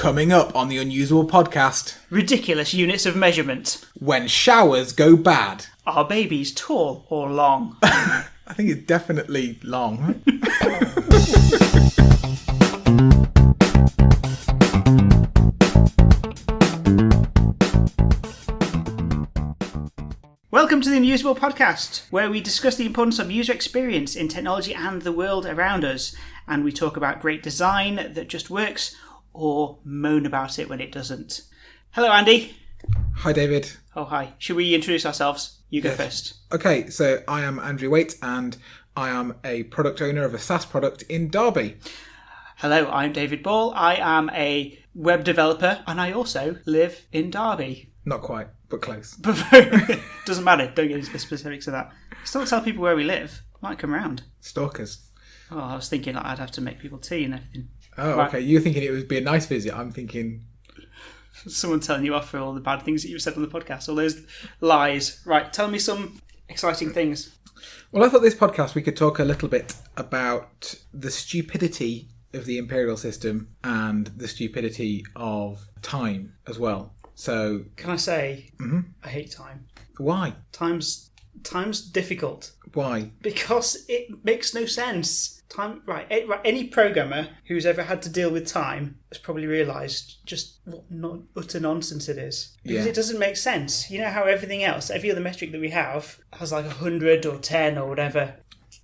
Coming up on the Unusable Podcast. Ridiculous units of measurement. When showers go bad. Are babies tall or long? I think it's definitely long. Welcome to the Unusable Podcast, where we discuss the importance of user experience in technology and the world around us. And we talk about great design that just works, or moan about it when it doesn't. Hello, Andy. Hi, David. Oh, hi. Should we introduce ourselves? You go first. Okay, so I am Andrew Waite, and I am a product owner of a SaaS product in Derby. Hello, I'm David Ball. I am a web developer, and I also live in Derby. Not quite, but close. Doesn't matter. Don't get into the specifics of that. Still tell people where we live. Might come round. Stalkers. Oh, I was thinking I'd have to make people tea and everything. Oh, Right. Okay. You're thinking it would be a nice visit. I'm thinking... Someone telling you off for all the bad things that you've said on the podcast. All those lies. Right, tell me some exciting things. Well, I thought this podcast we could talk a little bit about the stupidity of the Imperial System and the stupidity of time as well. So... Can I say, I hate time. Why? Time's difficult. Why? Because it makes no sense. Time, right. Any programmer who's ever had to deal with time has probably realised just what utter nonsense it is. Because it doesn't make sense. You know how everything else, every other metric that we have, has like 100 or 10 or whatever.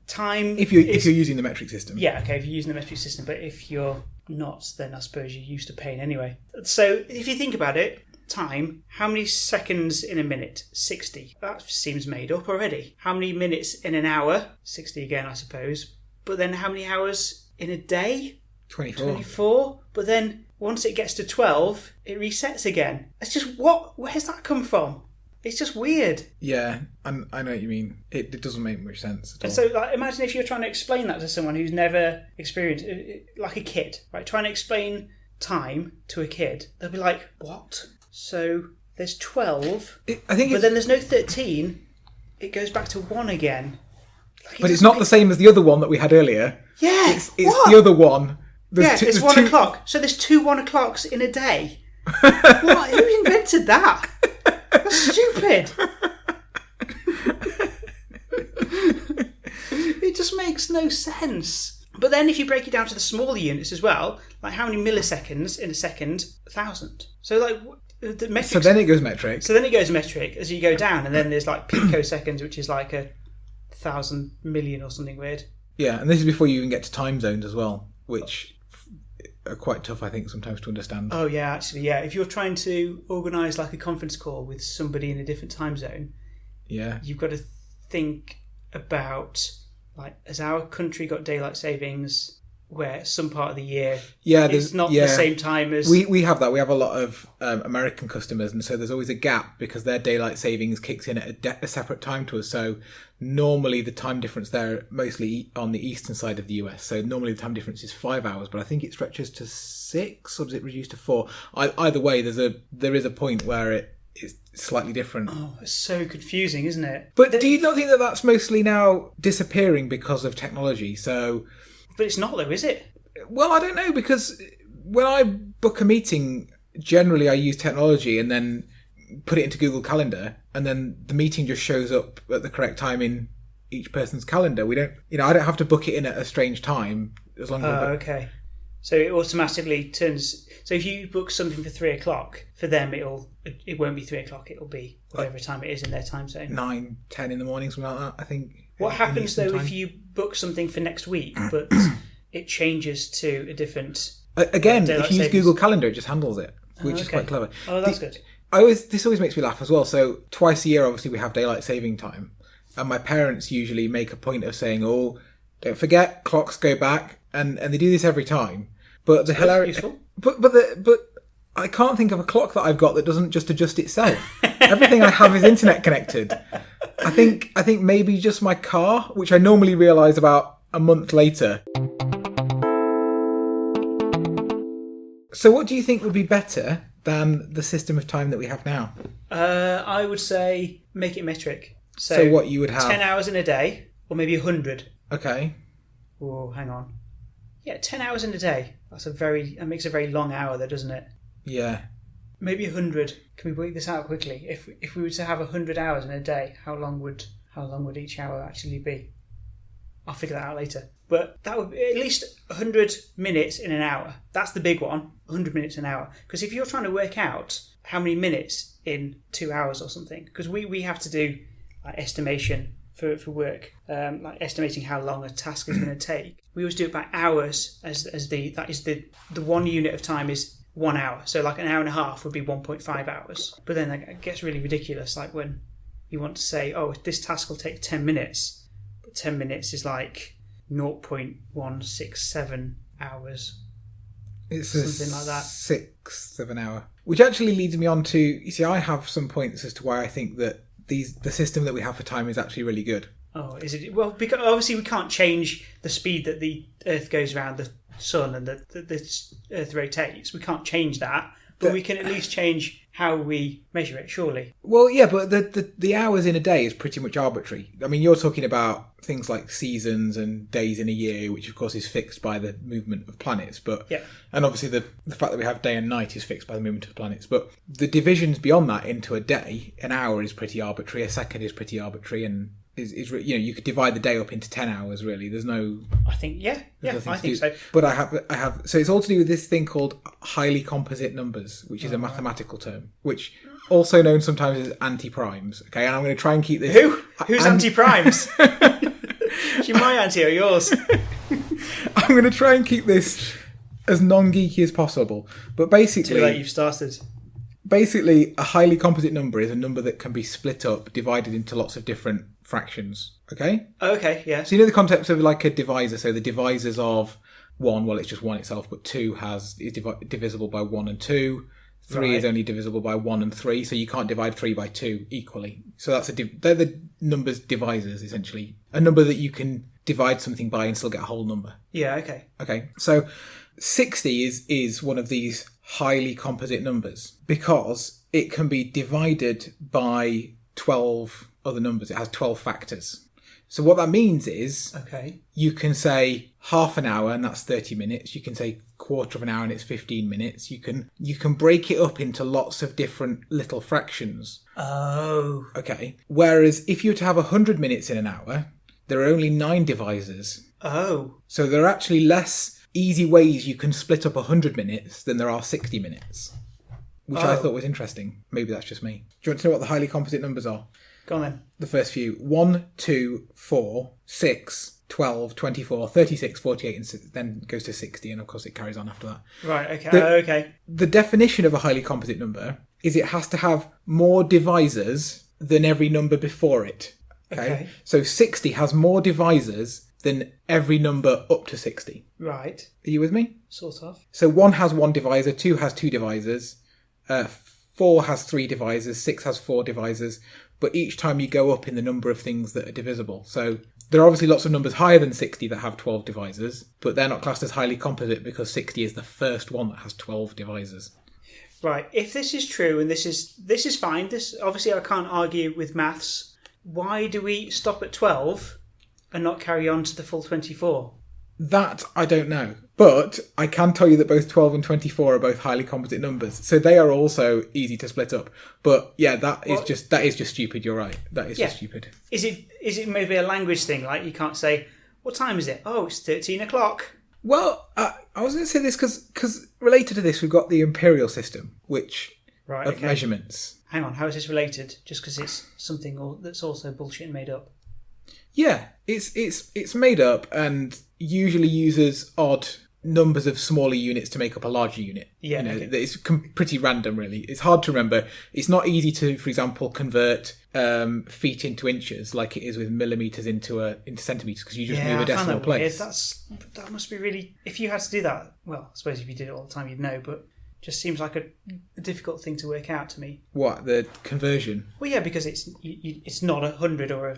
Time. If you're using the metric system. Yeah, okay, if you're using the metric system. But if you're not, then I suppose you're used to pain anyway. So if you think about it, time, how many seconds in a minute? 60. That seems made up already. How many minutes in an hour? 60 again, I suppose. But then how many hours in a day? 24. 24. But then once it gets to 12, it resets again. It's just, where's that come from? It's just weird. Yeah, I know what you mean. It doesn't make much sense at all. And so like, imagine if you're trying to explain that to someone who's never experienced, like a kid, right? Trying to explain time to a kid. They'll be like, what? So there's 12, but then there's no 13. It goes back to 1 again. But it's not the same as the other one that we had earlier. Yeah, it's the other one. It's 1 o'clock. So there's 2 1 o'clocks in a day. What? Who invented that? That's stupid. It just makes no sense. But then if you break it down to the smaller units as well, like how many milliseconds in a second? 1,000. So like... The metrics, so then it goes metric. So then it goes metric as you go down, and then there's like picoseconds, which is like 1,000 million or something weird. Yeah, and this is before you even get to time zones as well, which are quite tough, I think, sometimes to understand. Oh yeah, actually, yeah. If you're trying to organise like a conference call with somebody in a different time zone, you've got to think about like, has our country got daylight savings? Where some part of the year it's not the same time as... We have that. We have a lot of American customers, and so there's always a gap because their daylight savings kicks in at a separate time to us. So normally the time difference there, mostly on the eastern side of the US, so normally the time difference is 5 hours, but I think it stretches to 6, or does it reduce to 4? Either way, there is a point where it's slightly different. Oh, it's so confusing, isn't it? But do you not think that that's mostly now disappearing because of technology? So... But it's not though, is it? Well, I don't know, because when I book a meeting, generally I use technology and then put it into Google Calendar, and then the meeting just shows up at the correct time in each person's calendar. I don't have to book it in at a strange time as long as okay. So it automatically turns. So if you book something for 3 o'clock, for them it won't be 3 o'clock. It'll be whatever time it is in their time zone. 9, 10 in the morning, something like that, I think. What happens though if you book something for next week, but it changes to a different... Again, if you use Google Calendar, it just handles it, which is quite clever. Oh, that's good. This always makes me laugh as well. So twice a year, obviously, we have daylight saving time, and my parents usually make a point of saying, "Oh, don't forget, clocks go back," and they do this every time. But the hilarious, but I can't think of a clock that I've got that doesn't just adjust itself. Everything I have is internet connected. I think maybe just my car, which I normally realise about a month later. So what do you think would be better than the system of time that we have now? I would say make it metric. So what you would have... 10 hours in a day, or maybe 100. Okay. Oh, hang on. Yeah, 10 hours in a day. That makes a very long hour, though, doesn't it? Yeah. Maybe 100. Can we work this out quickly? If we were to have 100 hours in a day, how long would each hour actually be? I'll figure that out later. But that would be at least 100 minutes in an hour. That's the big one, 100 minutes an hour. Because if you're trying to work out how many minutes in 2 hours or something, because we have to do estimation for work, like estimating how long a task is going to take. We always do it by hours, the one unit of time is 1 hour. So like an hour and a half would be 1.5 hours. But then that gets really ridiculous, like when you want to say, oh, this task will take 10 minutes. 10 minutes is like 0.167 hours. It's something like that. 1/6 of an hour. Which actually leads me on to, you see, I have some points as to why I think that the system that we have for time is actually really good. Oh, is it? Well, because obviously we can't change the speed that the Earth goes around the Sun and the Earth rotates. We can't change that. But we can at least change how we measure it, surely. Well, yeah, but the hours in a day is pretty much arbitrary. I mean, you're talking about things like seasons and days in a year, which of course is fixed by the movement of planets. But yeah. And obviously the fact that we have day and night is fixed by the movement of planets. But the divisions beyond that into a day, an hour is pretty arbitrary, a second is pretty arbitrary, and is you could divide the day up into 10 hours. Really, there's no. I think I think so. But I have so it's all to do with this thing called highly composite numbers, which is a mathematical term, which also known sometimes as anti-primes. Okay, and I'm going to try and keep this. Who's anti-primes? Is she my auntie or yours? I'm going to try and keep this as non-geeky as possible. But basically, too late, you've started. Basically, a highly composite number is a number that can be split up, divided into lots of different fractions. Okay? Okay, yeah. So you know the concept of like a divisor. So the divisors of 1, well, it's just 1 itself, but 2 is divisible by 1 and 2. 3 is only divisible by 1 and 3, so you can't divide 3 by 2 equally. So they're the numbers divisors, essentially. A number that you can divide something by and still get a whole number. Yeah, okay. Okay, so 60 is one of these highly composite numbers because it can be divided by 12 other numbers. It has 12 factors. So what that means is you can say half an hour and that's 30 minutes. You can say quarter of an hour and it's 15 minutes. You can break it up into lots of different little fractions. Oh. Okay. Whereas if you were to have 100 minutes in an hour, there are only 9 divisors. Oh. So there are actually less easy ways you can split up 100 minutes than there are 60 minutes, which I thought was interesting. Maybe that's just me. Do you want to know what the highly composite numbers are? Go on then. The first few: 1, 2, 4, 6, 12, 24, 36, 48, and then goes to 60, and of course it carries on after that. Right, okay. Okay. The definition of a highly composite number is it has to have more divisors than every number before it. Okay. So 60 has more divisors than every number up to 60. Right. Are you with me? Sort of. So 1 has 1 divisor, 2 has 2 divisors, 4 has 3 divisors, 6 has 4 divisors, but each time you go up in the number of things that are divisible. So there are obviously lots of numbers higher than 60 that have 12 divisors, but they're not classed as highly composite because 60 is the first one that has 12 divisors. Right. If this is true, and this is fine, this obviously I can't argue with maths, why do we stop at 12 and not carry on to the full 24? That I don't know. But I can tell you that both 12 and 24 are both highly composite numbers. So they are also easy to split up. But yeah, that is just stupid, you're right. That is just stupid. Is it maybe a language thing? Like you can't say, what time is it? Oh, it's 13 o'clock. Well, I was going to say this because related to this, we've got the Imperial System, which of measurements. Hang on, how is this related? Just because it's something that's also bullshit and made up. Yeah, it's made up and usually uses odd numbers of smaller units to make up a larger unit. Yeah, it's pretty random, really. It's hard to remember. It's not easy to, for example, convert feet into inches like it is with millimeters into centimeters because you just move a decimal place. That must be really. If you had to do that, well, I suppose if you did it all the time, you'd know, but. Just seems like a difficult thing to work out to me. What, the conversion? Well, yeah, because it's not 100 or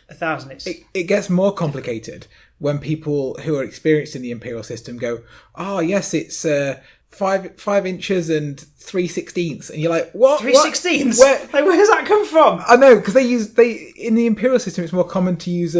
1,000. It gets more complicated when people who are experienced in the Imperial System go, "Oh, yes, it's 5 inches and 3/16", and you're like, "What? 3/16? Where does that come from?" I know because in the Imperial System, it's more common to use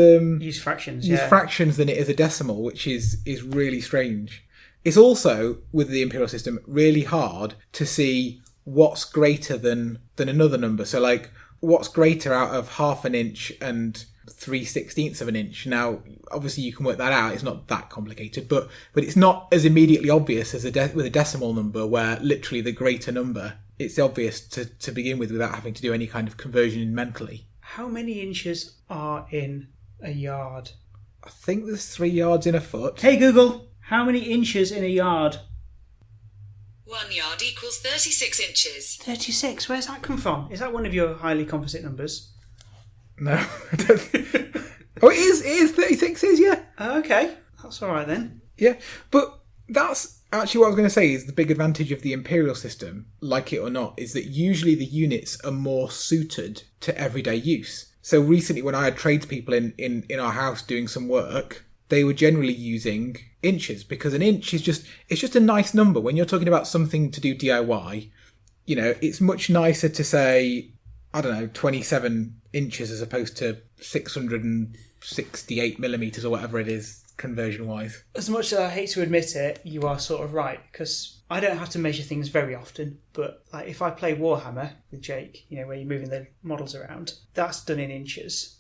fractions. Use fractions than it is a decimal, which is really strange. it's also, with the imperial system, really hard to see what's greater than another number. So, like, what's greater out of half an inch and 3/16 of an inch? Now, obviously, you can work that out. It's not that complicated, but it's not as immediately obvious as with a decimal number, where literally the greater number, it's obvious to begin with without having to do any kind of conversion mentally. How many inches are in a yard? I think there's 3 yards in a foot. Hey Google, how many inches in a yard? 1 yard equals 36 inches. 36? Where's that come from? Is that one of your highly composite numbers? No, I don't think. Oh, it is 36, yeah. Okay, that's all right then. Yeah, but that's actually what I was going to say is the big advantage of the imperial system, like it or not, is that usually the units are more suited to everyday use. So recently when I had tradespeople in our house doing some work, they were generally using inches, because an inch is just a nice number. When you're talking about something to do DIY, it's much nicer to say, I don't know, 27 inches as opposed to 668 millimetres or whatever it is, conversion-wise. As much as I hate to admit it, you are sort of right, because I don't have to measure things very often, but like if I play Warhammer with Jake, where you're moving the models around, that's done in inches.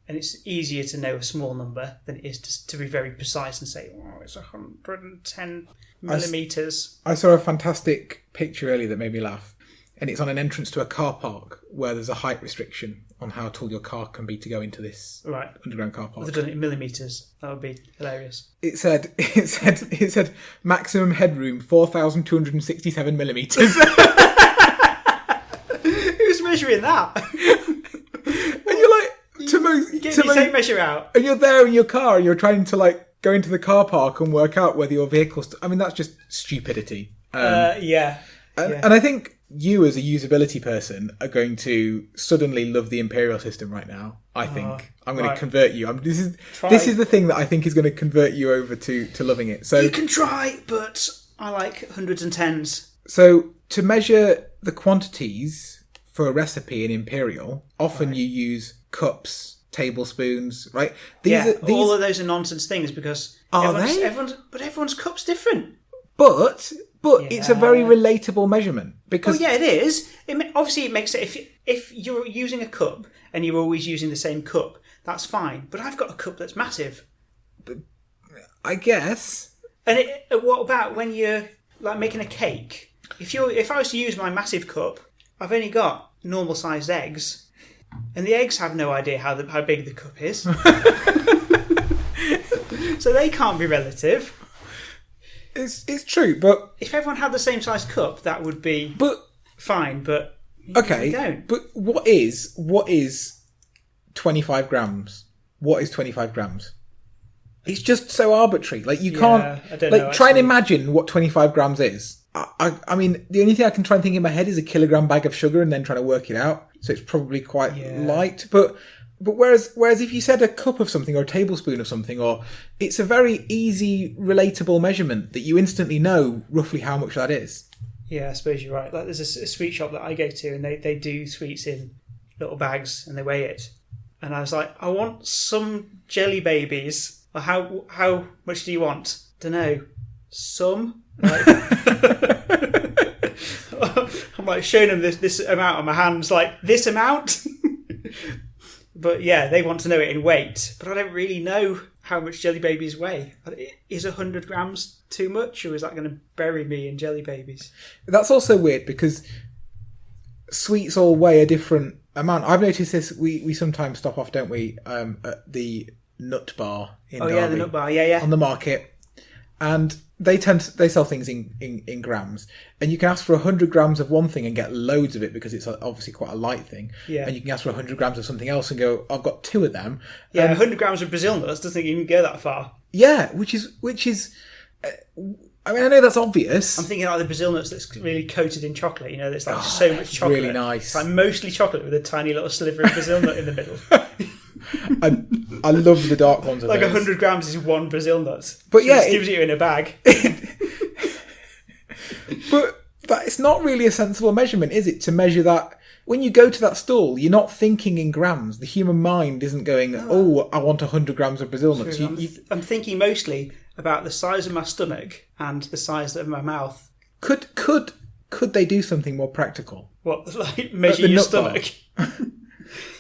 And it's easier to know a small number than it is to be very precise and say, oh, it's 110 millimetres. I saw a fantastic picture earlier that made me laugh. And it's on an entrance to a car park where there's a height restriction on how tall your car can be to go into this underground car park. If they've done it in millimetres, that would be hilarious. It said maximum headroom 4,267 millimetres. Who's measuring that? And you're like, Get your tape measure out. And you're there in your car and you're trying to like go into the car park and work out whether your vehicle's... I mean, that's just stupidity. Yeah. And I think you as a usability person are going to suddenly love the imperial system right now. I think I'm going to convert you. This is the thing that I think is going to convert you over to loving it. So you can try, but I like hundreds and tens. So to measure the quantities for a recipe in imperial, often you use cups, tablespoons, right? These all of those are nonsense things because everyone's cup's different. But it's a very relatable measurement because it is. Obviously, it makes it if you're using a cup and you're always using the same cup, that's fine. But I've got a cup that's massive. But I guess. And what about when you're like making a cake? If I was to use my massive cup, I've only got normal sized eggs, and the eggs have no idea how big the cup is, so they can't be relative. It's true, but if everyone had the same size cup, that would be fine. But okay, we don't. But what is 25 grams? What is 25 grams? It's just so arbitrary. Like you can't. I don't know, try and imagine what 25 grams is. I mean, the only thing I can try and think in my head is a kilogram bag of sugar, and then trying to work it out. So it's probably quite light, but. But whereas if you said a cup of something or a tablespoon of something, it's a very easy, relatable measurement that you instantly know roughly how much that is. Yeah, I suppose you're right. Like there's a sweet shop that I go to and they do sweets in little bags and they weigh it. And I was like, I want some jelly babies. How much do you want? Dunno. Some? Like, I'm like showing them this amount on my hands, like this amount? But yeah, they want to know it in weight. But I don't really know how much jelly babies weigh. Is 100 grams too much, or is that going to bury me in jelly babies? That's also weird because sweets all weigh a different amount. I've noticed this. We sometimes stop off, don't we, at the nut bar in Derby. Yeah, the nut bar, yeah. On the market. And they sell things in grams, and you can ask for 100 grams of one thing and get loads of it because it's obviously quite a light thing. Yeah. And you can ask for 100 grams of something else and go, I've got 2 of them. Yeah, 100 grams of Brazil nuts doesn't even go that far. Yeah, which is. I mean, I know that's obvious. I'm thinking like the Brazil nuts that's really coated in chocolate. There's like so much chocolate. Really nice. It's like mostly chocolate with a tiny little sliver of Brazil nut in the middle. I love the dark ones. Like 100 grams is one Brazil nut. But yeah, it gives it you in a bag. But it's not really a sensible measurement, is it? To measure that when you go to that stall, you're not thinking in grams. The human mind isn't going, I want 100 grams of Brazil nuts. I'm thinking mostly about the size of my stomach and the size of my mouth. Could they do something more practical? What, like measure the your nut bar? stomach?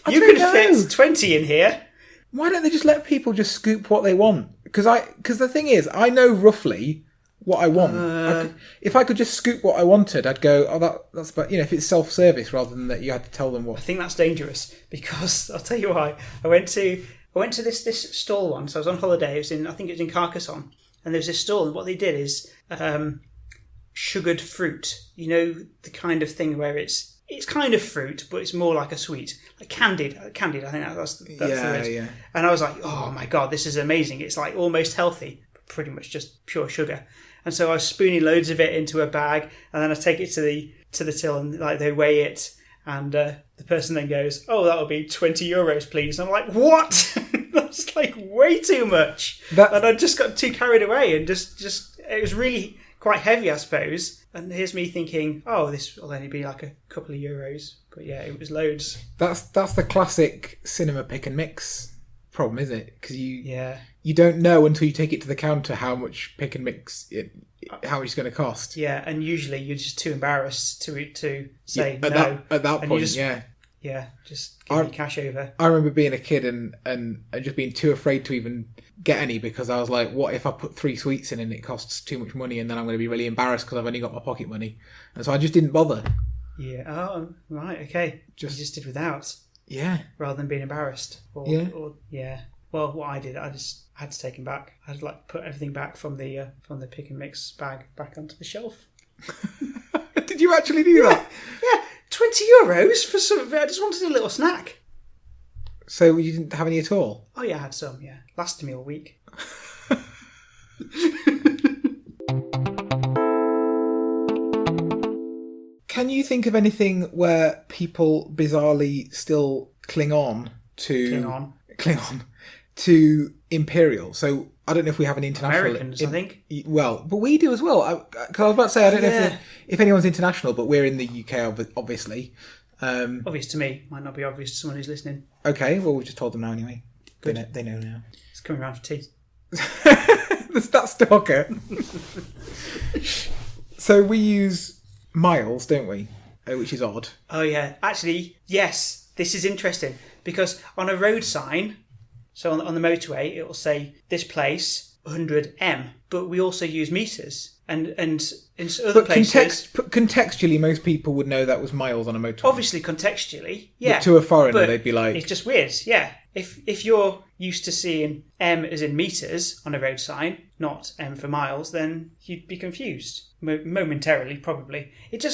I You don't could know. fit 20 in here. Why don't they just let people just scoop what they want? Because the thing is, I know roughly what I want. If I could just scoop what I wanted, I'd go, oh, that's about, if it's self-service rather than that you had to tell them I what. think that's dangerous because I'll tell you why. I went to this stall once. I was on holiday. I think it was in Carcassonne, and there was this stall, and what they did is sugared fruit. You know, the kind of thing where it's kind of fruit, but it's more like a sweet, like candied. I think that's the word. Yeah. And I was like, oh my god, this is amazing. It's like almost healthy, but pretty much just pure sugar. And so I was spooning loads of it into a bag, and then I take it to the till, and like they weigh it, and the person then goes, "Oh, that'll be €20, please." And I'm like, "What?" That's like way too much. And I just got too carried away, and just it was really quite heavy, I suppose. And here's me thinking, "Oh, this will only be like a couple of euros," but yeah, it was loads. That's the classic cinema pick and mix problem, is it? Because you don't know until you take it to the counter how much pick and mix how much it's going to cost. Yeah, and usually you're just too embarrassed to say at no. At that point, just give me cash over. I remember being a kid and just being too afraid to even get any because I was like, what if I put 3 sweets in and it costs too much money and then I'm going to be really embarrassed because I've only got my pocket money. And so I just didn't bother. Yeah. Oh, right. Okay. You just did without. Yeah. Rather than being embarrassed. Yeah. Well, what I did, I just had to take them back. I had to put everything back from the pick and mix bag back onto the shelf. Did you actually do that? Yeah. €20 for some of it. I just wanted a little snack. So you didn't have any at all? Oh yeah, I had some. Yeah, lasted me all week. Can you think of anything where people bizarrely still cling on to Imperial? So I don't know if we have an international. Americans, I think. Well, but we do as well. Because I was about to say I don't know if anyone's international, but we're in the UK, obviously. Obvious to me, might not be obvious to someone who's listening. Okay, well we've just told them now anyway. Good. They know now. It's coming round for tea. That's stalker. So we use miles, don't we? Which is odd. Oh yeah, actually, yes. This is interesting because on a road sign, so on the motorway, it will say this place 100 m, but we also use meters. And in other places... contextually, most people would know that was miles on a motorway. Obviously, contextually, yeah. But to a foreigner, they'd be like... It's just weird, yeah. If you're used to seeing M as in meters on a road sign, not M for miles, then you'd be confused. Momentarily, probably. It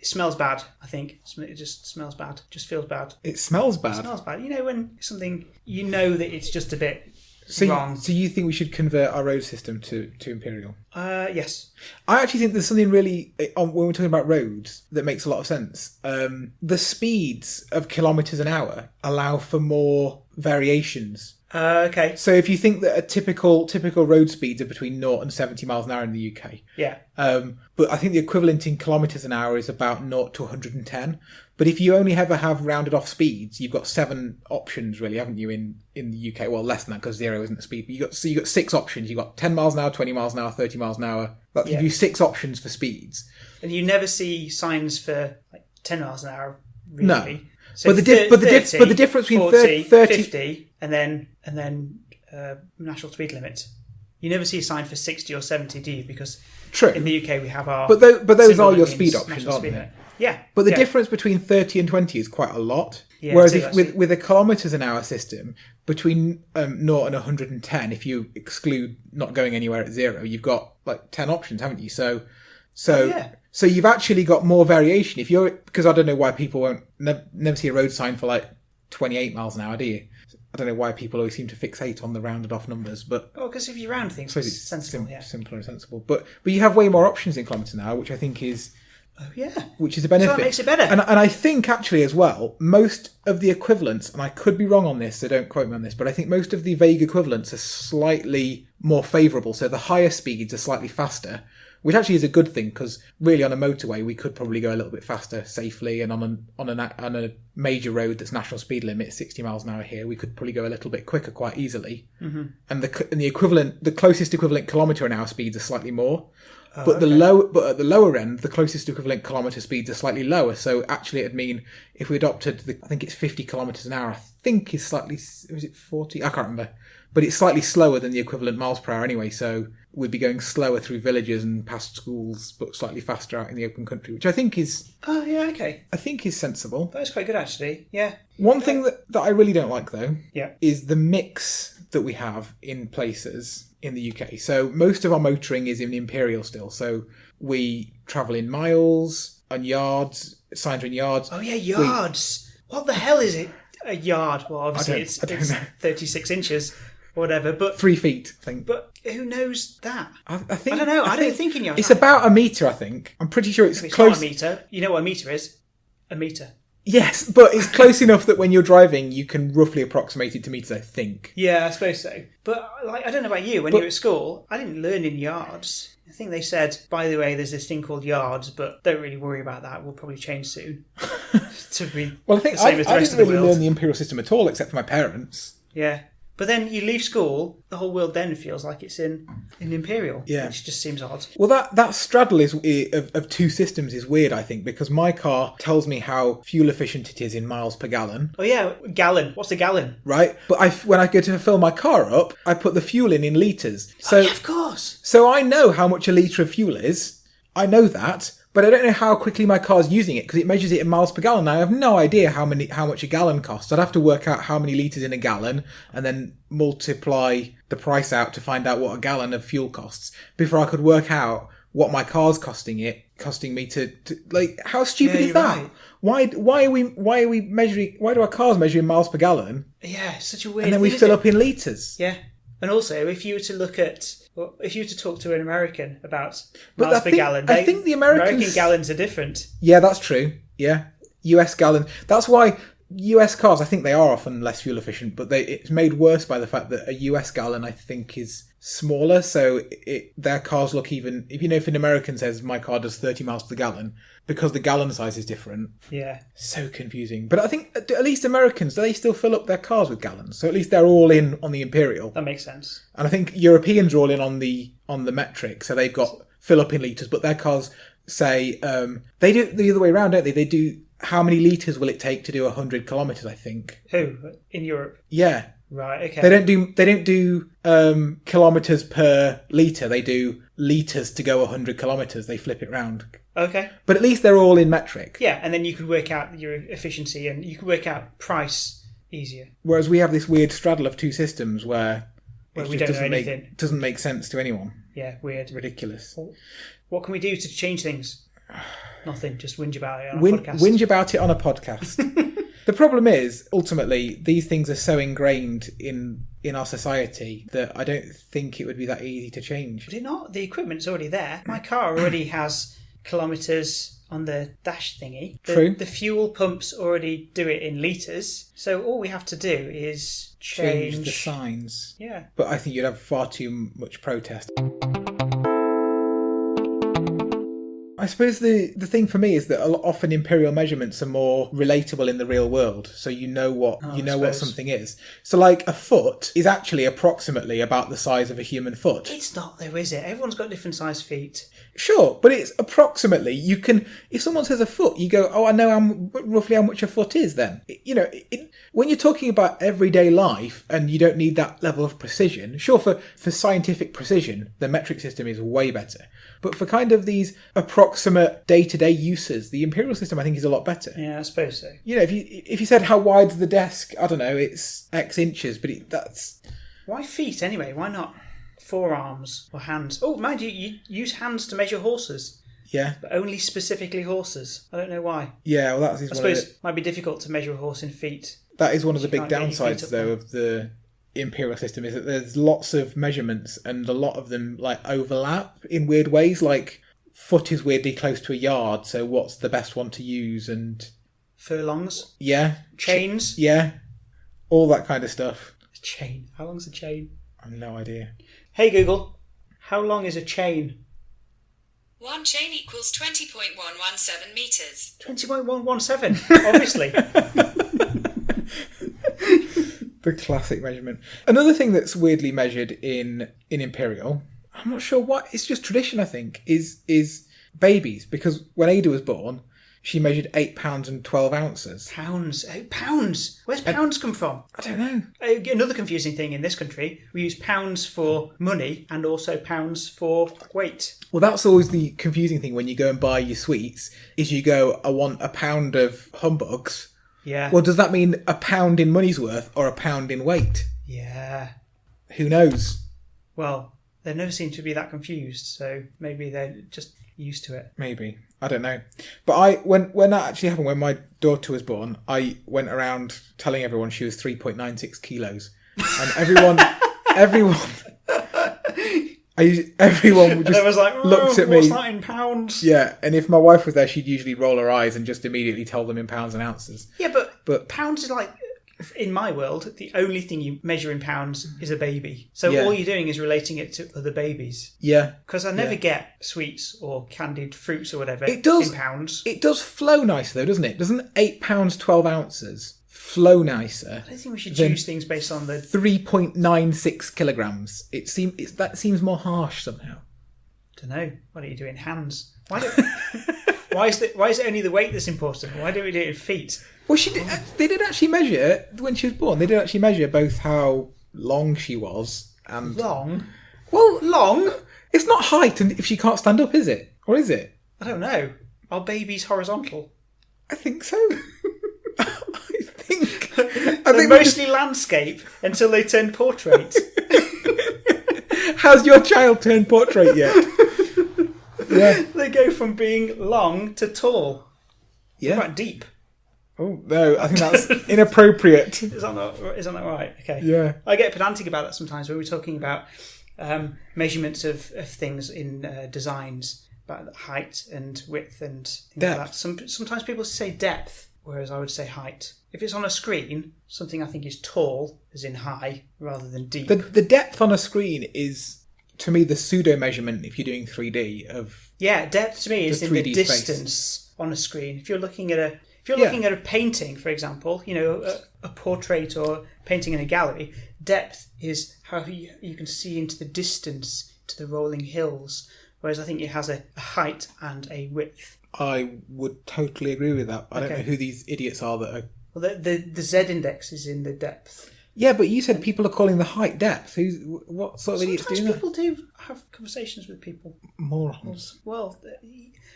smells bad, I think. It just smells bad. Just feels bad. It smells bad? It smells bad. You know when something... You know that it's just a bit... wrong. So you think we should convert our road system to Imperial? Yes. I actually think there's something really, when we're talking about roads, that makes a lot of sense. The speeds of kilometres an hour allow for more variations. Okay. So if you think that a typical road speeds are between 0 and 70 miles an hour in the UK. Yeah. But I think the equivalent in kilometres an hour is about 0 to 110. But if you only ever have rounded off speeds, you've got 7 options, really, haven't you, in the UK? Well, less than that, because 0 isn't a speed. But you've got 6 options. You've got 10 miles an hour, 20 miles an hour, 30 miles an hour. That gives you 6 options for speeds. And you never see signs for 10 miles an hour, really. No. So but the difference between 40, 30... 50, and then national speed limit. You never see a sign for 60 or 70, do you? Because True. In the UK we have our... But those are your speed options, aren't they? Yeah. But the difference between 30 and 20 is quite a lot. Yeah, whereas with a kilometres an hour system, between 0 and 110, if you exclude not going anywhere at 0, you've got 10 options, haven't you? So you've actually got more variation. Because I don't know why people won't never see a road sign for 28 miles an hour, do you? I don't know why people always seem to fixate on the rounded off numbers, but... Well, because if you round things, it's sensible, simpler and sensible. But you have way more options in kilometres an hour, which I think is... Oh, yeah. Which is a benefit. So that makes it better. And I think, actually, as well, most of the equivalents, and I could be wrong on this, so don't quote me on this, but I think most of the vague equivalents are slightly more favourable. So the higher speeds are slightly faster, which actually is a good thing because really on a motorway we could probably go a little bit faster safely, and on a major road that's national speed limit 60 miles an hour here, we could probably go a little bit quicker quite easily. Mm-hmm. And the closest equivalent kilometre an hour speeds are slightly more. But at the lower end, the closest equivalent kilometre speeds are slightly lower. So actually, it'd mean if we adopted I think it's 50 kilometres an hour. I think is slightly, was it 40? I can't remember. But it's slightly slower than the equivalent miles per hour anyway. So we'd be going slower through villages and past schools, but slightly faster out in the open country, which I think is. Oh yeah, okay. I think is sensible. That's quite good actually. Yeah. One thing that I really don't like though, yeah, is the mix that we have in places in the UK. So most of our motoring is in Imperial still. So we travel in miles and yards, signs are in yards. Oh yeah, yards. What the hell is it? A yard? Well, obviously it's 36 inches or whatever, but 3 feet, I think. But who knows that? I think I don't know. I don't think in yards. It's about a metre, I think. I'm pretty sure it's if it's close. Not a metre. You know what a metre is? A metre. Yes, but it's close enough that when you're driving, you can roughly approximate it to meters, I think. Yeah, I suppose so. But I don't know about you. When you were at school, I didn't learn in yards. I think they said, by the way, there's this thing called yards, but don't really worry about that. We'll probably change soon. To be well, I think the same as the I rest didn't of the really world. learn the Imperial System at all, except for my parents. Yeah. But then you leave school, the whole world then feels like it's in Imperial, which just seems odd. Well, that straddle of two systems is weird, I think, because my car tells me how fuel efficient it is in miles per gallon. Oh yeah, gallon. What's a gallon? Right, but when I go to fill my car up, I put the fuel in litres. So, yeah, of course. So I know how much a litre of fuel is. I know that. But I don't know how quickly my car's using it because it measures it in miles per gallon. I have no idea how much a gallon costs. I'd have to work out how many litres in a gallon and then multiply the price out to find out what a gallon of fuel costs before I could work out what my car's costing me to like. How stupid is that? Right. Why do our cars measure in miles per gallon? Yeah, it's such a weird. And then we fill up in litres. Yeah, and also if you were to talk to an American about miles per gallon, I think the American gallons are different. Yeah, that's true. Yeah, US gallon. That's why US cars, I think they are often less fuel efficient, but it's made worse by the fact that a US gallon, I think, is smaller. So their cars look even. If you know, if an American says my car does 30 miles per gallon, because the gallon size is different. Yeah. So confusing. But I think at least Americans, do they still fill up their cars with gallons? So at least they're all in on the Imperial. That makes sense. And I think Europeans are all in on the metric, so they've got fill up in litres, but their cars say they do it the other way around, don't they? They do how many litres will it take to do 100 kilometres, I think. Who? In Europe? Yeah. Right, okay. They don't do kilometres per litre, they do litres to go 100 kilometres. They flip it round. Okay. But at least they're all in metric. Yeah, and then you could work out your efficiency and you could work out price easier. Whereas we have this weird straddle of two systems where we don't know anything. Doesn't make sense to anyone. Yeah, weird. Ridiculous. Well, what can we do to change things? Nothing, just whinge about it on a podcast. Whinge about it on a podcast. The problem is, ultimately, these things are so ingrained in our society that I don't think it would be that easy to change. Would it not? The equipment's already there. My car already has kilometres on the dash thingy. True. The fuel pumps already do it in litres. So all we have to do is change the signs. Yeah. But I think you'd have far too much protest. I suppose the thing for me is that often imperial measurements are more relatable in the real world, so you know what something is. So, like a foot is actually approximately about the size of a human foot. It's not, though, is it? Everyone's got different size feet. Sure, but it's approximately. You can, if someone says a foot, you go, "Oh, I know roughly how much a foot is." Then when you're talking about everyday life and you don't need that level of precision. Sure, for scientific precision, the metric system is way better. But for kind of these approximate day-to-day uses, the imperial system I think is a lot better. Yeah, I suppose so. If you said how wide's the desk, I don't know, it's X inches, but that's... Why feet anyway? Why not forearms or hands? Oh, mind you use hands to measure horses. Yeah. But only specifically horses. I don't know why. Yeah, well I suppose it might be difficult to measure a horse in feet. That is one of the big downsides, though, of the imperial system, is that there's lots of measurements and a lot of them like overlap in weird ways. Like foot is weirdly close to a yard, so what's the best one to use? And furlongs. Yeah. Chains. Yeah. All that kind of stuff. A chain. How long's a chain? I have no idea. Hey Google, how long is a chain? One chain equals 20.117 metres. 20.117, obviously. The classic measurement. Another thing that's weirdly measured in Imperial, I'm not sure what, it's just tradition, I think, is babies. Because when Ada was born, she measured 8 pounds and 12 ounces. Pounds? 8 pounds? Where's pounds come from? I don't know. Another confusing thing in this country, we use pounds for money and also pounds for weight. Well, that's always the confusing thing when you go and buy your sweets, is you go, I want a pound of humbugs. Yeah. Well, does that mean a pound in money's worth or a pound in weight? Yeah. Who knows? Well, they never seem to be that confused, so maybe they're just used to it. Maybe. I don't know. But when that actually happened, when my daughter was born, I went around telling everyone she was 3.96 kilos. And everyone just was like, looked at me. What's that in pounds? Yeah, and if my wife was there, she'd usually roll her eyes and just immediately tell them in pounds and ounces. Yeah, but pounds is like, in my world, the only thing you measure in pounds is a baby. So all you're doing is relating it to other babies. Yeah. Because I never get sweets or candied fruits or whatever in pounds. It does flow nicer though, doesn't it? Doesn't 8 pounds 12 ounces flow nicer? I don't think we should choose things based on the 3.96 kilograms. That seems more harsh somehow. Don't know. What are you doing? Hands? Why is it only the weight that's important? Why don't we do it in feet? Well, they did actually measure, when she was born, they did actually measure both how long she was and... Long? Well, long? It's not height and if she can't stand up, is it? Or is it? I don't know. Are babies horizontal? I think so. I think They're mostly landscape until they turn portrait. Has your child turned portrait yet? Yeah. They go from being long to tall. Yeah. Quite deep. Oh, no, I think that's inappropriate. Is that not right? Okay. Yeah. I get pedantic about that sometimes when we're talking about measurements of things in designs, about height and width and things depth. like that. Sometimes people say depth, whereas I would say height. If it's on a screen, something I think is tall, as in high, rather than deep. The depth on a screen is, to me, the pseudo measurement if you're doing 3D of... Yeah, depth to me is in the distance on a screen. If you're looking at a painting, for example, a portrait or painting in a gallery, depth is how you can see into the distance, to the rolling hills, whereas I think it has a height and a width. I would totally agree with that. I don't know who these idiots are that are... Well, the Z index is in the depth. Yeah, but you said people are calling the height depth. What sort of idiots do that? Sometimes people do have conversations with people. Morons. Well,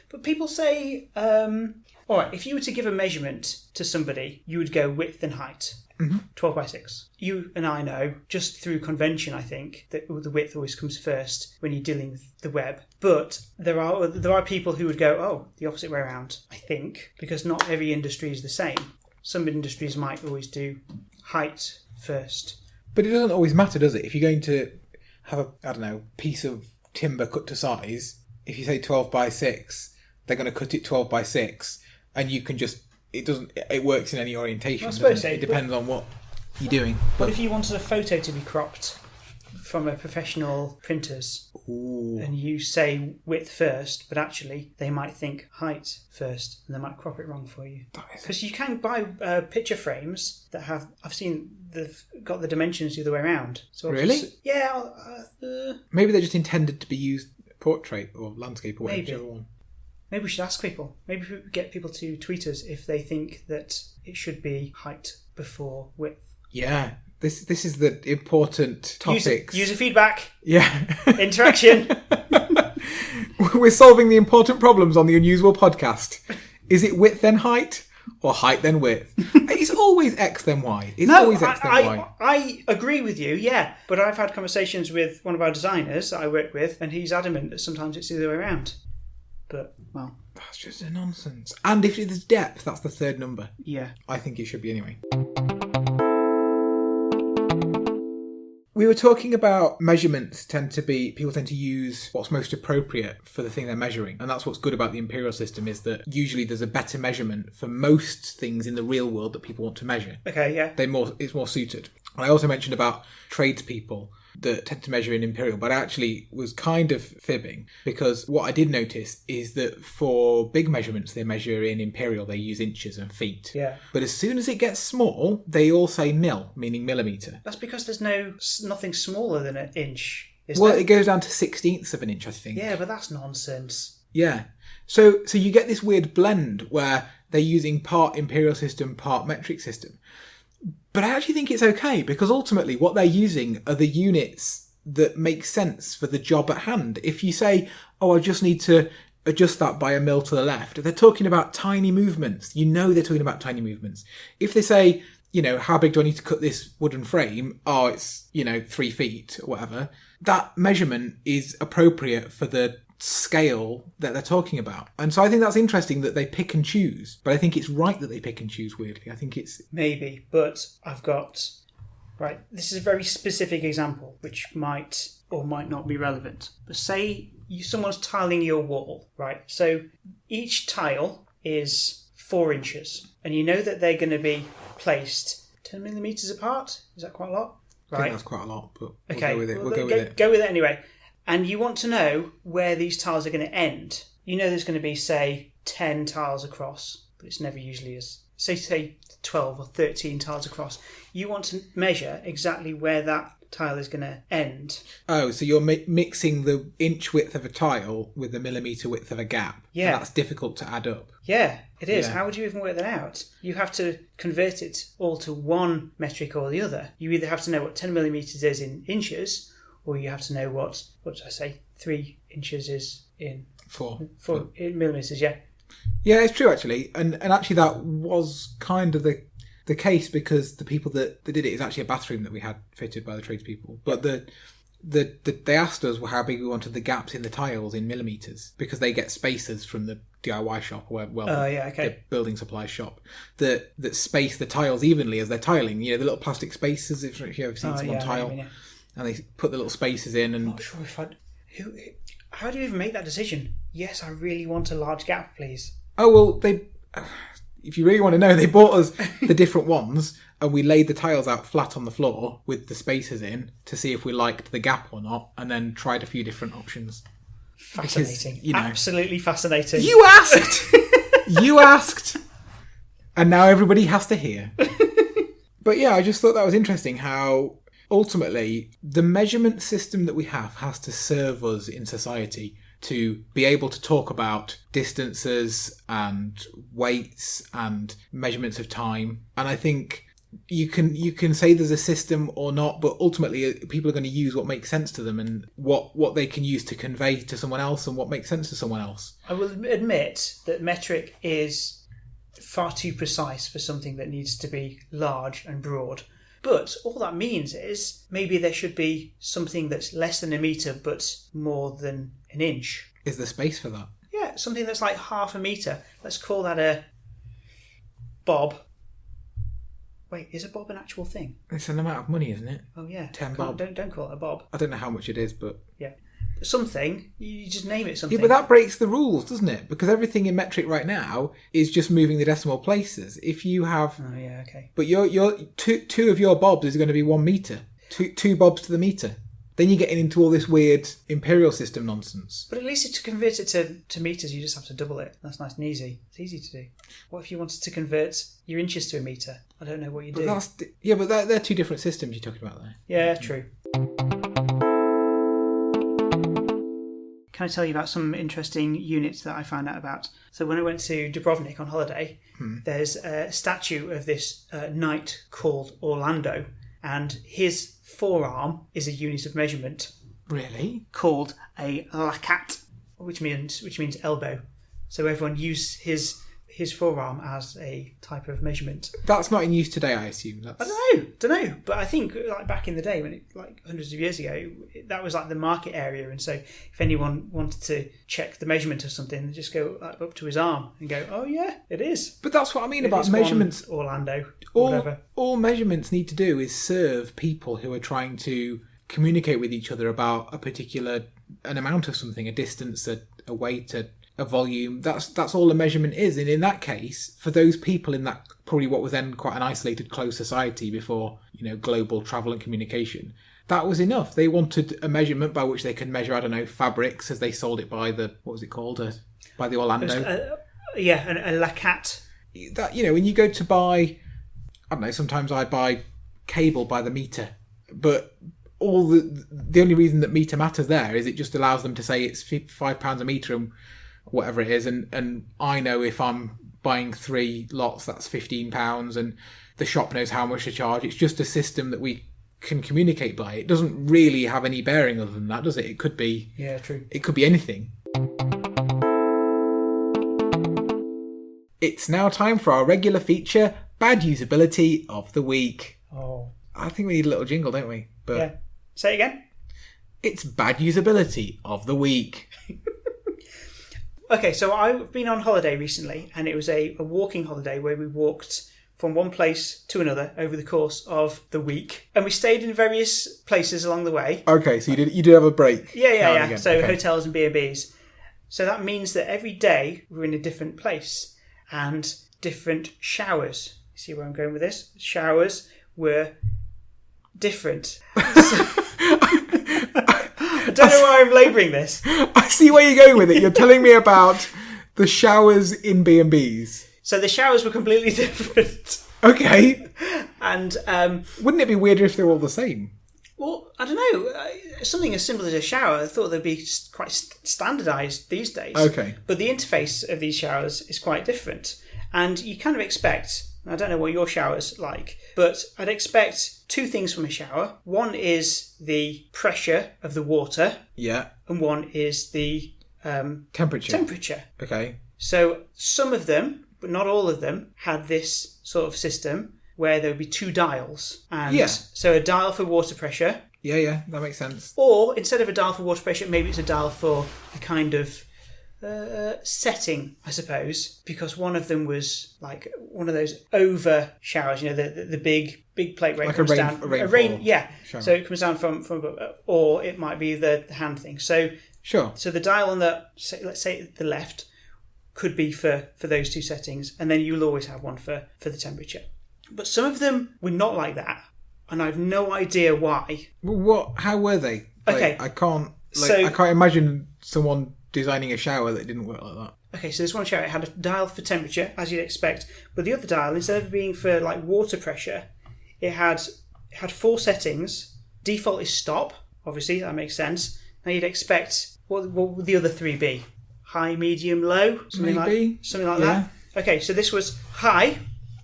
but people say... all right, if you were to give a measurement to somebody, you would go width and height. Mm-hmm. 12 by 6. You and I know, just through convention, I think, that the width always comes first when you're dealing with the web. But there are people who would go, oh, the opposite way around, I think, because not every industry is the same. Some industries might always do height first. But it doesn't always matter, does it? If you're going to have a piece of timber cut to size, if you say 12 by 6, they're going to cut it 12 by 6, and you can just... It works in any orientation. I suppose so. It depends on what you're doing. But if you wanted a photo to be cropped from a professional printer's, and you say width first, but actually they might think height first, and they might crop it wrong for you. Because you can buy picture frames that have... they've got the dimensions the other way around. So really? Yeah. Maybe they're just intended to be used portrait or landscape or whatever one. Maybe we should ask people. Maybe we get people to tweet us if they think that it should be height before width. Yeah, this is the important topics. User feedback. Yeah. Interaction. We're solving the important problems on the Unusable Podcast. Is it width then height or height then width? It's always X then Y. I agree with you, yeah. But I've had conversations with one of our designers that I work with, and he's adamant that sometimes it's the other way around. But, well... That's just a nonsense. And if it's depth, that's the third number. Yeah. I think it should be anyway. We were talking about measurements people tend to use what's most appropriate for the thing they're measuring. And that's what's good about the Imperial System, is that usually there's a better measurement for most things in the real world that people want to measure. Okay, yeah. It's more suited. And I also mentioned about tradespeople that tend to measure in imperial, but I actually was kind of fibbing, because what I did notice is that for big measurements they measure in imperial, they use inches and feet. Yeah. But as soon as it gets small, they all say mil, meaning millimetre. That's because there's nothing smaller than an inch. Well, it goes down to 16ths of an inch, I think. Yeah, but that's nonsense. Yeah. So you get this weird blend where they're using part imperial system, part metric system. But I actually think it's okay, because ultimately what they're using are the units that make sense for the job at hand. If you say, I just need to adjust that by a mil to the left, they're talking about tiny movements. You know they're talking about tiny movements. If they say, how big do I need to cut this wooden frame? Oh, it's, 3 feet or whatever. That measurement is appropriate for the scale that they're talking about. And so I think that's interesting that they pick and choose. But I think it's right that they pick and choose, weirdly. I think it's... Maybe, but I've got... Right, this is a very specific example, which might or might not be relevant. But say someone's tiling your wall, right? So each tile is 4 inches. And you know that they're going to be placed 10 millimetres apart. Is that quite a lot? Right. I think that's quite a lot, but okay. We'll go with it. Well, We'll go with it. Go with it anyway. And you want to know where these tiles are going to end. You know there's going to be, say, 10 tiles across, but it's never usually as... Say 12 or 13 tiles across. You want to measure exactly where that tile is going to end. Oh, so you're mixing the inch width of a tile with the millimetre width of a gap. Yeah. And that's difficult to add up. Yeah, it is. Yeah. How would you even work that out? You have to convert it all to one metric or the other. You either have to know what 10 millimetres is in inches, or you have to know what did I say? 3 inches is in... 4 in millimetres, yeah. Yeah, it's true, actually. And actually that was kind of the case, because the people that did it is actually a bathroom that we had fitted by the tradespeople. But they asked us how big we wanted the gaps in the tiles in millimetres, because they get spacers from the DIY shop, or the building supply shop, that space the tiles evenly as they're tiling. The little plastic spacers, if you've ever seen someone tile. And they put the little spacers in. And I'm not sure if how do you even make that decision? Yes, I really want a large gap, please. Oh, well, if you really want to know, they bought us the different ones, and we laid the tiles out flat on the floor with the spacers in to see if we liked the gap or not, and then tried a few different options. Fascinating. Because, absolutely fascinating. You asked! You asked! And now everybody has to hear. But yeah, I just thought that was interesting how... Ultimately, the measurement system that we have has to serve us in society to be able to talk about distances and weights and measurements of time. And I think you can say there's a system or not, but ultimately people are going to use what makes sense to them and what they can use to convey to someone else and what makes sense to someone else. I will admit that metric is far too precise for something that needs to be large and broad. But all that means is maybe there should be something that's less than a metre but more than an inch. Is there space for that? Yeah, something that's like half a metre. Let's call that a bob. Wait, is a bob an actual thing? It's an amount of money, isn't it? Oh yeah. 10 bob. Don't call it a bob. I don't know how much it is, but... Yeah. Something, you just name it something. Yeah, but that breaks the rules, doesn't it? Because everything in metric right now is just moving the decimal places. If you have... Oh, yeah, okay. But your two of your bobs is going to be 1 metre. Two bobs to the metre. Then you're getting into all this weird imperial system nonsense. But at least to convert it to metres, you just have to double it. That's nice and easy. It's easy to do. What if you wanted to convert your inches to a metre? I don't know what you do. But they're two different systems you're talking about there. Yeah, true. Can I tell you about some interesting units that I found out about? So when I went to Dubrovnik on holiday, there's a statue of this knight called Orlando, and his forearm is a unit of measurement. Really? Called a lakat, which means elbow. So everyone used his forearm as a type of measurement. That's not in use today, I assume. I don't know. But I think like back in the day, when hundreds of years ago, that was like the market area. And so if anyone wanted to check the measurement of something, they just go up to his arm and go, oh yeah, it is. But that's what I mean about measurements. Orlando, whatever. All measurements need to do is serve people who are trying to communicate with each other about an amount of something, a distance, a weight, a volume. That's all a measurement is. And in that case, for those people in that probably what was then quite an isolated closed society before global travel and communication, that was enough. They wanted a measurement by which they could measure, I don't know, fabrics as they sold it by the, what was it called? By the Orlando. A lacat. That, when you go to buy, I don't know, sometimes I buy cable by the meter, but all the only reason that meter matters there is it just allows them to say it's £5 a meter and whatever it is, and I know if I'm buying 3 lots that's £15, and the shop knows how much to charge. It's just a system that we can communicate by. It doesn't really have any bearing other than that, does it? It could be true. It could be anything. It's now time for our regular feature, Bad Usability of the Week. Oh. I think we need a little jingle, don't we? But yeah. Say it again. It's Bad Usability of the Week. Okay, so I've been on holiday recently, and it was a walking holiday where we walked from one place to another over the course of the week. And we stayed in various places along the way. Okay, so you did have a break. Yeah. So okay. Hotels and B&Bs. So that means that every day we're in a different place. And different showers. You see where I'm going with this? Showers were different. I don't know why I'm labouring this. I see where you're going with it. You're telling me about the showers in B&Bs. So the showers were completely different. Okay. And wouldn't it be weirder if they were all the same? Well, I don't know. Something as simple as a shower, I thought they'd be quite standardised these days. Okay. But the interface of these showers is quite different. And you kind of expect, I don't know what your shower's like, but I'd expect 2 things from a shower. One is the pressure of the water. Yeah. And one is the temperature. Okay. So some of them, but not all of them, had this sort of system where there would be 2 dials. And so a dial for water pressure. Yeah, that makes sense. Or instead of a dial for water pressure, maybe it's a dial for a kind of setting, I suppose, because one of them was like one of those over showers, the big plate where it comes down. A rain, shower. So it comes down from above, or it might be the hand thing. So sure. So the dial on let's say the left could be for those 2 settings, and then you'll always have one for the temperature. But some of them were not like that, and I have no idea why. What? How were they? Okay, I can't imagine someone designing a shower that didn't work like that. Okay, so this one shower, it had a dial for temperature, as you'd expect, but the other dial, instead of being for like water pressure, it had 4 settings. Default is stop, obviously, that makes sense. Now you'd expect, what would the other 3 be? High, medium, low? Something like that. Okay, so this was high.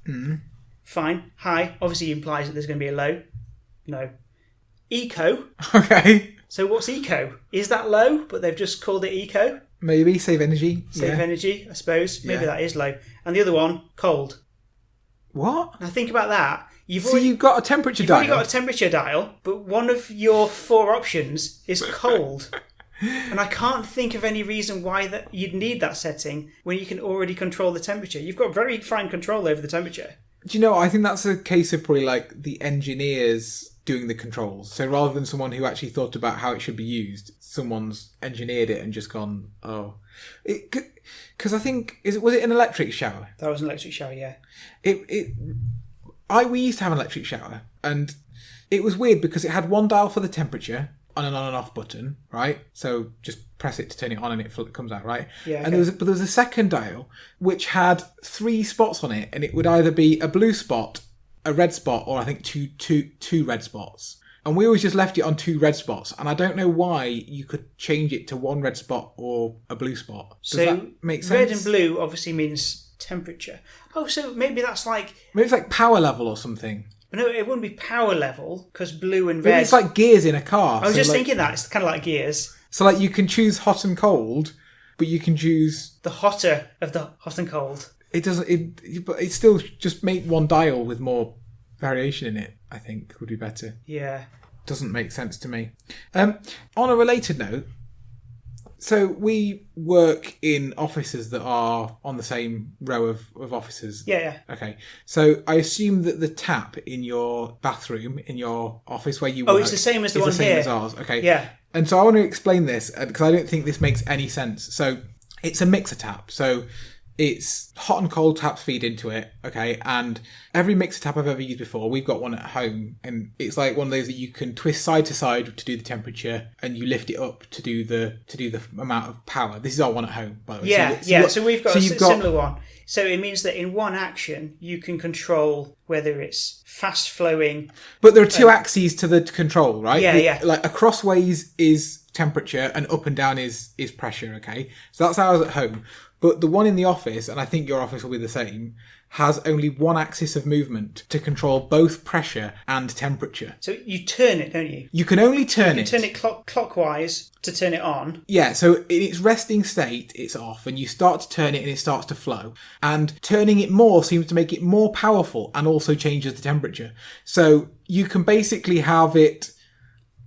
Mm. Fine. High obviously implies that there's going to be a low. No. Eco. Okay. So what's eco? Is that low, but they've just called it eco? Maybe. Save energy. Save energy, I suppose. Maybe that is low. And the other one, cold. What? Now think about that. You've got a temperature dial. You've already got a temperature dial, but one of your 4 options is cold. And I can't think of any reason why that you'd need that setting when you can already control the temperature. You've got very fine control over the temperature. Do you know, I think that's a case of probably like the engineers doing the controls. So rather than someone who actually thought about how it should be used, someone's engineered it and just gone, oh. Because I think, was it an electric shower? That was an electric shower, yeah. We used to have an electric shower, and it was weird because it had one dial for the temperature, on and off button, right? So just press it to turn it on and it comes out, right? Yeah. Okay. And there was a second dial which had 3 spots on it, and it would either be a blue spot, a red spot, or I think two red spots. And we always just left it on 2 red spots, and I don't know why you could change it to 1 red spot or a blue spot. Does that make sense? Red and blue obviously means temperature. Oh, so maybe that's like... Maybe it's like power level or something. No, it wouldn't be power level, because blue and Maybe red... it's like gears in a car. I was just thinking that. It's kind of like gears. So like you can choose hot and cold, but you can choose... The hotter of the hot and cold. It doesn't... But it still just make one dial with more variation in it, I think, would be better. Yeah. Doesn't make sense to me. On a related note, so we work in offices that are on the same row of offices. Yeah. Okay. So I assume that the tap in your bathroom, in your office where you work... Oh, it's the same as the one here. It's the same as ours. Okay. Yeah. And so I want to explain this because I don't think this makes any sense. So it's a mixer tap. So it's hot and cold taps feed into it, okay? And every mixer tap I've ever used before, we've got one at home, and it's like one of those that you can twist side to side to do the temperature, and you lift it up to do the amount of power. This is our one at home, by the way. So we've got a similar one. So it means that in one action, you can control whether it's fast flowing. But there are two axes to the control, right? Yeah. Like across ways is temperature and up and down is pressure, okay? So that's ours at home. But the one in the office, and I think your office will be the same, has only one axis of movement to control both pressure and temperature. So you turn it, don't you? You can only turn it. You can turn it clockwise to turn it on. Yeah, so in its resting state, it's off, and you start to turn it and it starts to flow. And turning it more seems to make it more powerful and also changes the temperature. So you can basically have it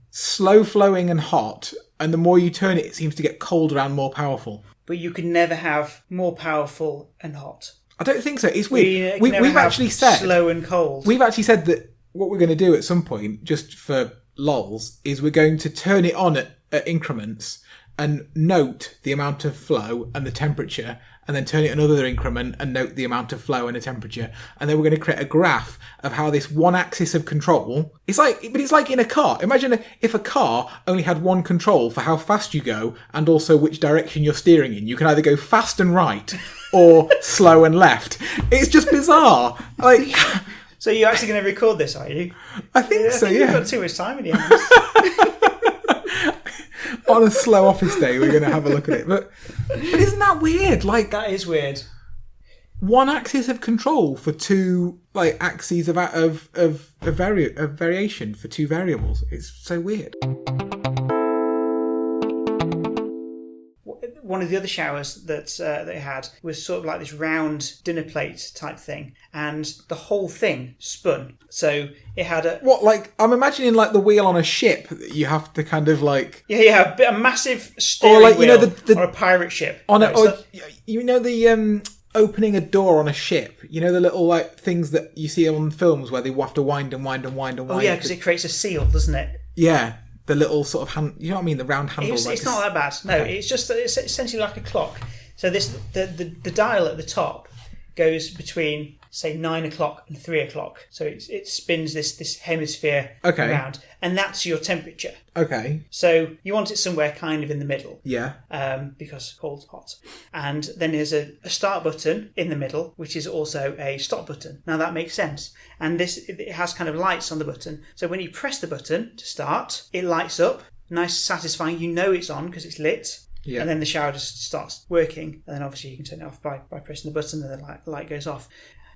slow flowing and hot, and the more you turn it, it seems to get colder and more powerful. But you can never have more powerful and hot. I don't think so. It's weird. We've actually said slow and cold. We've actually said that what we're going to do at some point, just for lols, is we're going to turn it on at increments and note the amount of flow and the temperature, and then turn it another increment and note the amount of flow and the temperature, and then we're going to create a graph of how this one axis of control. It's like in a car. Imagine if a car only had one control for how fast you go and also which direction you're steering in. You can either go fast and right or slow and left. It's just bizarre. Like, so you're actually going to record this, are you? I think so. You've got too much time in your hands. On a slow office day, we're going to have a look at it. But isn't that weird? Like, that is weird. One axis of control for two axes of variation for two variables. It's so weird. One of the other showers that they had was sort of like this round dinner plate type thing, and the whole thing spun. So it had I'm imagining like the wheel on a ship that you have to kind of like... Yeah, a massive steering wheel on a pirate ship. The opening a door on a ship. You know the little like things that you see on films where they have to wind and wind and wind and wind. Oh yeah, because it creates a seal, doesn't it? Yeah. The little sort of hand, you know what I mean? The round handle. It's not that bad. No, okay. It's essentially like a clock. So the dial at the top goes between, say, 9 o'clock and 3 o'clock. So it spins this hemisphere around, and that's your temperature. Okay. So you want it somewhere kind of in the middle. Yeah. Because cold, hot. And then there's a start button in the middle, which is also a stop button. Now that makes sense. And it has kind of lights on the button. So when you press the button to start, it lights up. Nice, satisfying. You know it's on because it's lit. Yeah. And then the shower just starts working. And then obviously you can turn it off by pressing the button, and the light goes off.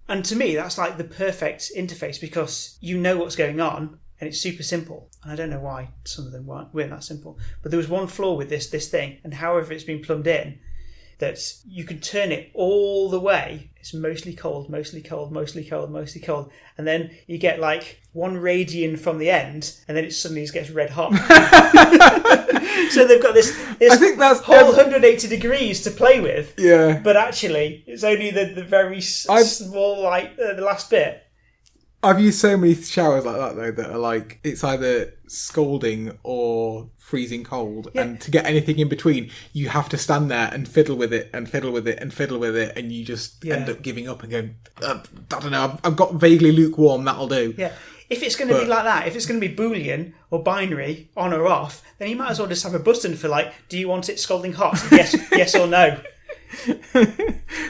And to me, that's like the perfect interface because you know what's going on and it's super simple. And I don't know why some of them weren't that simple. But there was one flaw with this thing, and however it's been plumbed in, that you can turn it all the way. It's mostly cold, mostly cold, mostly cold, mostly cold. And then you get like 1 radian from the end, and then it suddenly just gets red hot. So they've got this I think that's whole 180 degrees to play with. Yeah. But actually, it's only the very small, the last bit. I've used so many showers like that, though, that are like, it's either scalding or freezing cold. Yeah. And to get anything in between, you have to stand there and fiddle with it and fiddle with it and fiddle with it. And you just end up giving up and going, I don't know, I've got vaguely lukewarm, that'll do. Yeah. If it's going to be like that, if it's going to be Boolean or binary, on or off, then you might as well just have a button for do you want it scalding hot? Yes or no.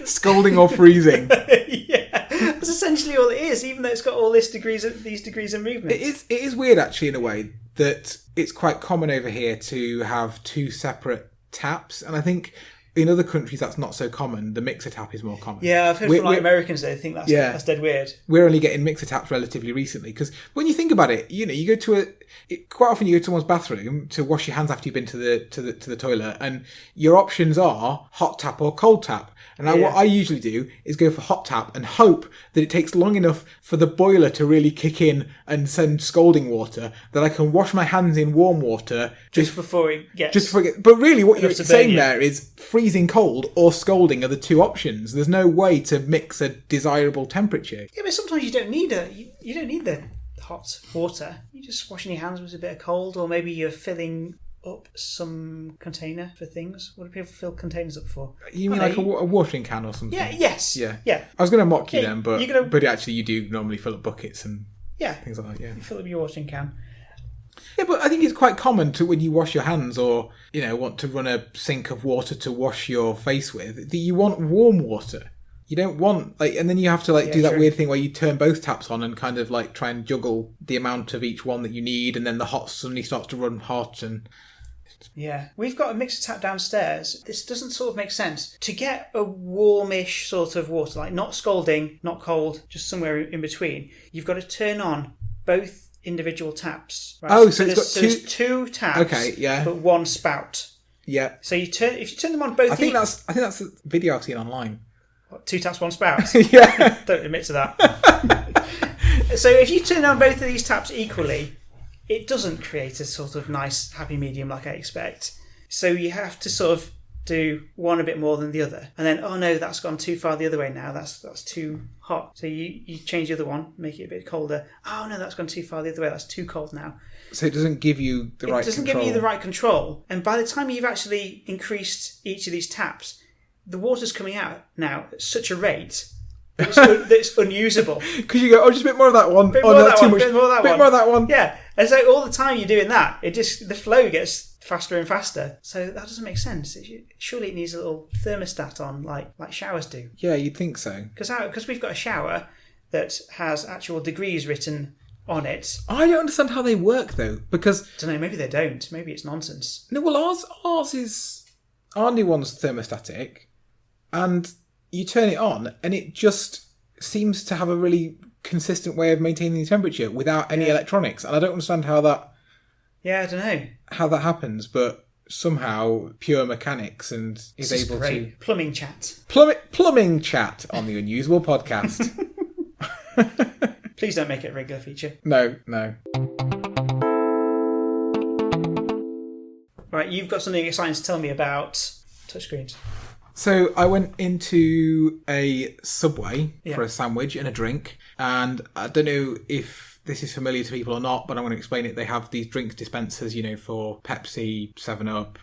Scalding or freezing. Yeah, that's essentially all it is, even though it's got all these degrees of movement. It is weird, actually, in a way, that it's quite common over here to have 2 separate taps, and I think in other countries that's not so common. The mixer tap is more common. Yeah, I've heard from Americans, they think that's dead weird. We're only getting mixer taps relatively recently, because when you think about it, you go to quite often you go to someone's bathroom to wash your hands after you've been to the toilet, and your options are hot tap or cold tap. And what I usually do is go for hot tap and hope that it takes long enough for the boiler to really kick in and send scalding water that I can wash my hands in warm water just before it gets... But really what you're saying there is freezing cold or scalding are the 2 options. There's no way to mix a desirable temperature. Yeah, but sometimes you don't need the hot water. You're just washing your hands with a bit of cold, or maybe you're filling up some container for things? What do people fill containers up for? You mean like a watering can or something? Yeah, yes. Yeah. Yeah. I was going to mock you Yeah, then, but you're gonna- but actually you do normally fill up buckets and things like that, yeah. You fill up your watering can. Yeah, but I think it's quite common to when you wash your hands or, want to run a sink of water to wash your face with, that you want warm water. You don't want, and then you have to, do that true. weird thing where you turn both taps on and kind of, try and juggle the amount of each one that you need, and then the hot suddenly starts to run hot, and... Yeah. We've got a mixer tap downstairs. This doesn't sort of make sense. To get a warmish sort of water, not scalding, not cold, just somewhere in between, you've got to turn on both individual taps. Right? Oh, so it's got there's two taps, okay, yeah, but one spout. Yeah. So if you turn them on both, I think that's the video I've seen online. What, 2 taps, 1 spout. Yeah. Don't admit to that. So if you turn on both of these taps equally, it doesn't create a sort of nice happy medium like I expect. So you have to sort of do one a bit more than the other, and then oh no, that's gone too far the other way now. That's too hot. So you change the other one, make it a bit colder. Oh no, that's gone too far the other way. That's too cold now. So it doesn't give you the right control. It doesn't give you the right control. And by the time you've actually increased each of these taps, the water's coming out now at such a rate that it's unusable. Because you go, just a bit more of that one. Bit more of that one. one. Yeah. And so all the time you're doing that, the flow gets faster and faster. So that doesn't make sense. Surely it needs a little thermostat on, like showers do. Yeah, you'd think so. Because we've got a shower that has actual degrees written on it. I don't understand how they work though, because I don't know. Maybe they don't. Maybe it's nonsense. No, well, our new one's thermostatic, and you turn it on, and it just seems to have a really consistent way of maintaining the temperature without any electronics, and I don't understand how that. Yeah, I don't know how that happens, but somehow pure mechanics and is able to plumbing chat. Plumbing chat on the Unusable Podcast. Please don't make it a regular feature. No. Right, you've got something exciting to tell me about touchscreens. So I went into a Subway for a sandwich and a drink, and I don't know if this is familiar to people or not, but I'm going to explain it. They have these drink dispensers, for Pepsi, 7-Up.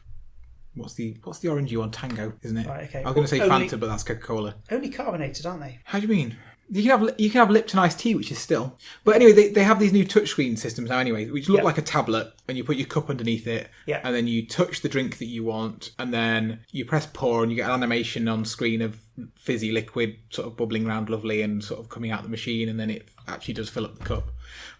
What's the orangey one? Tango, isn't it? Right, okay. I was going to say Fanta, but that's Coca-Cola. Only carbonated, aren't they? How do you mean? You can have Lipton iced tea, which is still. But anyway, they have these new touchscreen systems now anyway, which look like a tablet, and you put your cup underneath it, and then you touch the drink that you want, and then you press pour, and you get an animation on screen of fizzy liquid sort of bubbling around lovely and sort of coming out the machine, and then it actually does fill up the cup.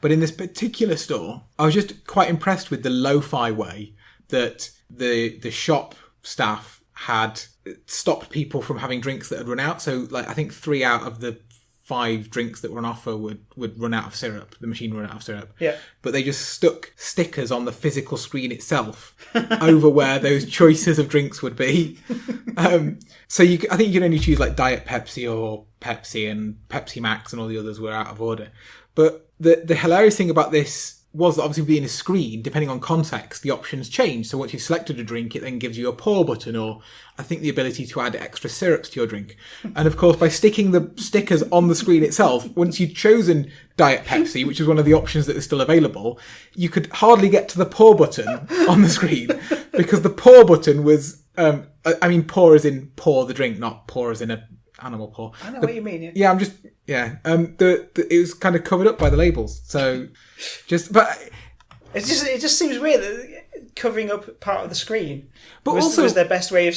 But in this particular store, I was just quite impressed with the lo-fi way that the shop staff had stopped people from having drinks that had run out. So, I think 3 out of the 5 drinks that were on offer would run out of syrup. The machine would run out of syrup. Yeah. But they just stuck stickers on the physical screen itself over where those choices of drinks would be. So I think you can only choose Diet Pepsi or Pepsi, and Pepsi Max and all the others were out of order. But the hilarious thing about this was that obviously being a screen, depending on context, the options change. So once you've selected a drink, it then gives you a pour button, or I think the ability to add extra syrups to your drink. And of course, by sticking the stickers on the screen itself, once you'd chosen Diet Pepsi, which was one of the options that was still available, you could hardly get to the pour button on the screen, because the pour button was, pour as in pour the drink, not pour as in a animal paw. I know what you mean. Yeah, it was kind of covered up by the labels. So, it just seems weird that covering up part of the screen was their best way of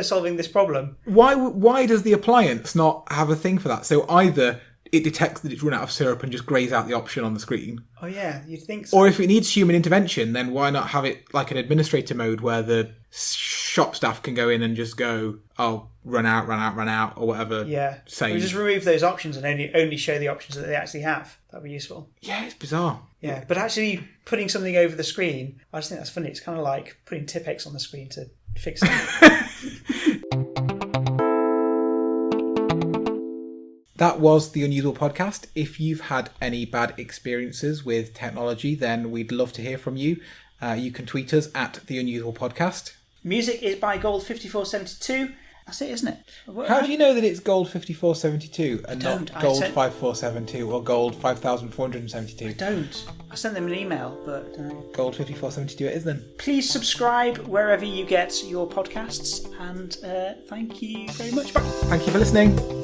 solving this problem. Why does the appliance not have a thing for that? So either it detects that it's run out of syrup and just grays out the option on the screen. Oh yeah, you'd think so. Or if it needs human intervention, then why not have it like an administrator mode where the shop staff can go in and just go, run out, or whatever. Yeah. Say. We just remove those options and only show the options that they actually have. That'd be useful. Yeah, it's bizarre. Yeah, but actually putting something over the screen, I just think that's funny. It's kind of like putting Tipp-Ex on the screen to fix it. That was the Unusual Podcast. If you've had any bad experiences with technology, then we'd love to hear from you. You can tweet us at the Unusual Podcast. Music is by Gold5472, That's it, isn't it? How do you know that it's gold 5472 and don't. not gold 5472 or gold 5472? I don't. I sent them an email, but... Gold 5472 it is then. Please subscribe wherever you get your podcasts, and thank you very much. Bye. Thank you for listening.